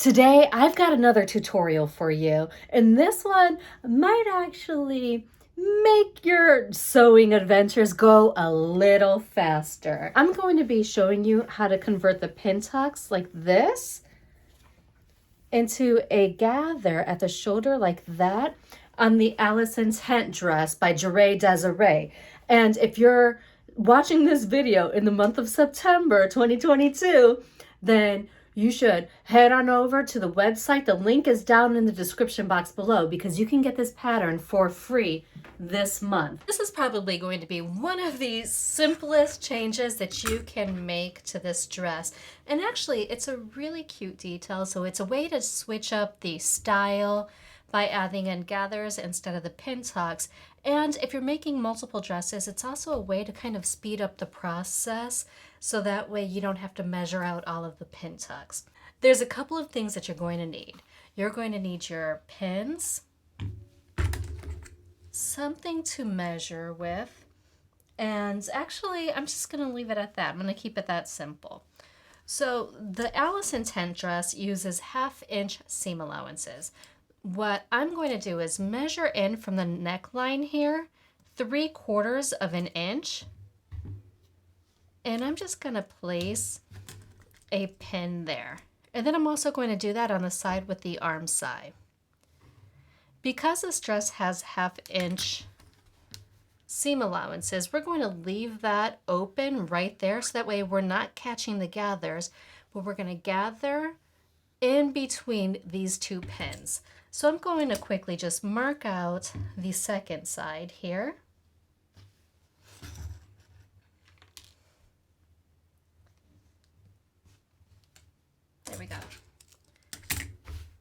Today I've got another tutorial for you, and this one might actually make your sewing adventures go a little faster. I'm going to be showing you how to convert the pin tucks like this into a gather at the shoulder like that on the Allison's Tent dress by Jure Desiree. And if you're watching this video in the month of September 2022, then you should head on over to the website. The link is down in the description box below because you can get this pattern for free this month. This is probably going to be one of the simplest changes that you can make to this dress. And actually, it's a really cute detail. So it's a way to switch up the style by adding in gathers instead of the pin tucks. And if you're making multiple dresses, it's also a way to kind of speed up the process so that way you don't have to measure out all of the pin tucks. There's a couple of things that you're going to need. You're going to need your pins, something to measure with, and actually I'm just going to leave it at that. I'm going to keep it that simple. So the Allison tent dress uses 1/2 inch seam allowances. What I'm going to do is measure in from the neckline here 3/4 of an inch, and I'm just going to place a pin there. And then I'm also going to do that on the side with the arm side. Because this dress has 1/2 inch seam allowances, we're going to leave that open right there so that way we're not catching the gathers, but we're going to gather in between these two pins. So I'm going to quickly just mark out the second side here. There we go.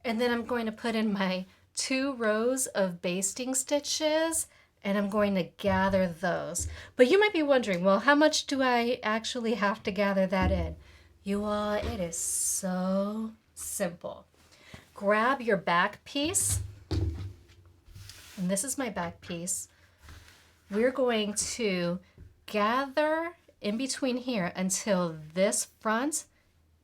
And then I'm going to put in my 2 rows of basting stitches, and I'm going to gather those. But you might be wondering, well, how much do I actually have to gather that in? You all, it is so simple. Grab your back piece, and this is my back piece. We're going to gather in between here until this front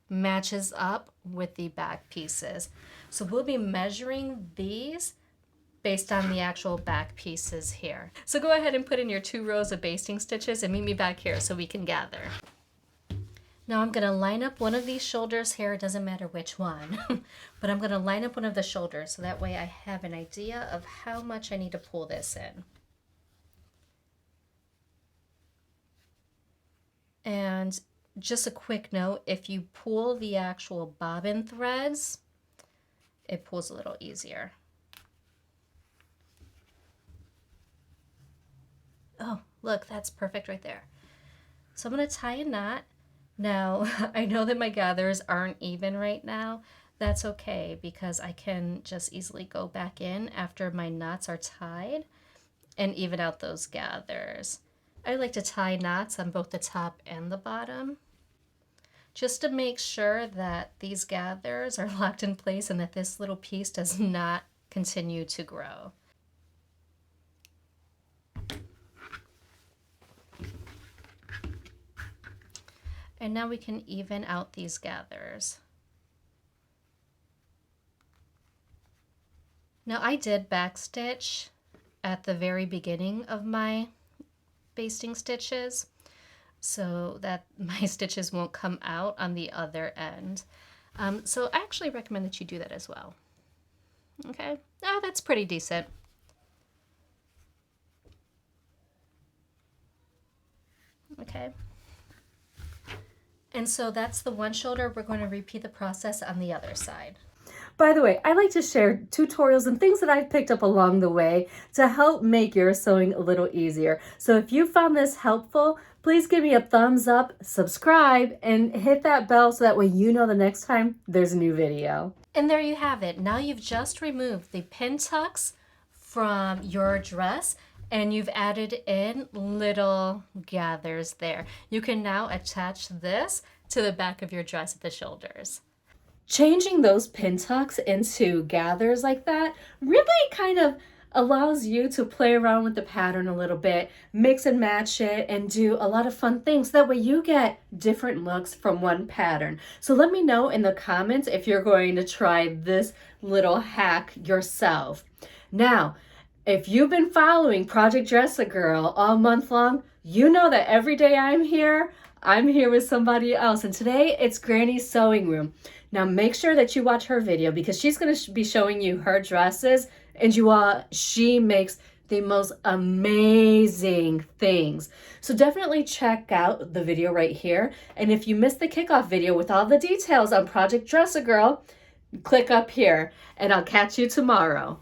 matches up with the back pieces. So we'll be measuring these based on the actual back pieces here. So go ahead and put in your 2 rows of basting stitches and meet me back here so we can gather. Now I'm going to line up one of these shoulders here. It doesn't matter which one, but I'm going to line up one of the shoulders so that way I have an idea of how much I need to pull this in. And just a quick note, if you pull the actual bobbin threads, it pulls a little easier. Oh, look, that's perfect right there. So I'm going to tie a knot. Now, I know that my gathers aren't even right now. That's okay because I can just easily go back in after my knots are tied and even out those gathers. I like to tie knots on both the top and the bottom just to make sure that these gathers are locked in place and that this little piece does not continue to grow. And now we can even out these gathers. Now I did backstitch at the very beginning of my basting stitches so that my stitches won't come out on the other end. So I actually recommend that you do that as well. Okay, oh, that's pretty decent. Okay. And so that's the one shoulder. We're going to repeat the process on the other side. By the way, I like to share tutorials and things that I've picked up along the way to help make your sewing a little easier. So if you found this helpful, please give me a thumbs up, subscribe, and hit that bell so that way you know the next time there's a new video. And there you have it. Now you've just removed the pin tucks from your dress and you've added in little gathers there. You can now attach this to the back of your dress at the shoulders. Changing those pin tucks into gathers like that really kind of allows you to play around with the pattern a little bit, mix and match it, and do a lot of fun things. That way you get different looks from one pattern. So let me know in the comments if you're going to try this little hack yourself. Now, if you've been following Project Dress a Girl all month long, you know that every day I'm here with somebody else. And today it's Granny's Sewing Room. Now make sure that you watch her video because she's going to be showing you her dresses, and she makes the most amazing things. So definitely check out the video right here. And if you missed the kickoff video with all the details on Project Dress a Girl, click up here, and I'll catch you tomorrow.